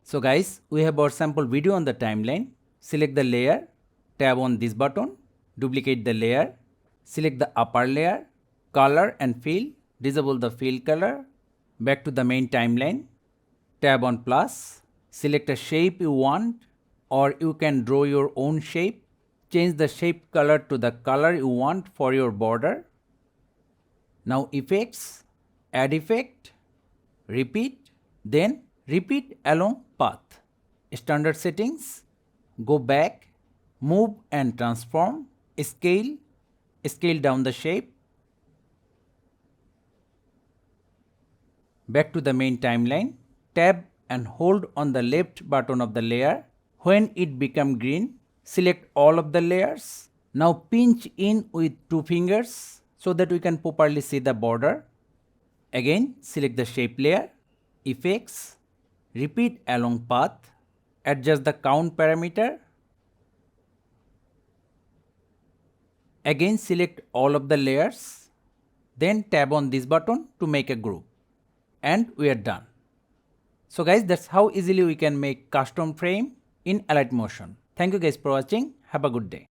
So guys, we have our sample video on the timeline. Select the layer, tab on this button, duplicate the layer, select the upper layer, color and fill, disable the fill color, back to the main timeline, tab on plus, select a shape you want or you can draw your own shape, change the shape color to the color you want for your border. Now effects, add effect, repeat, then repeat along path. Standard settings, go back, move and transform, scale, scale down the shape. Back to the main timeline, tab and hold on the left button of the layer. When it becomes green, select all of the layers. Now pinch in with 2 fingers so that we can properly see the border. Again, select the shape layer, effects, repeat along path, adjust the count parameter. Again, select all of the layers, then tab on this button to make a group. And we are done. So guys, that's how easily we can make custom frame in Alight Motion. Thank you guys for watching. Have a good day.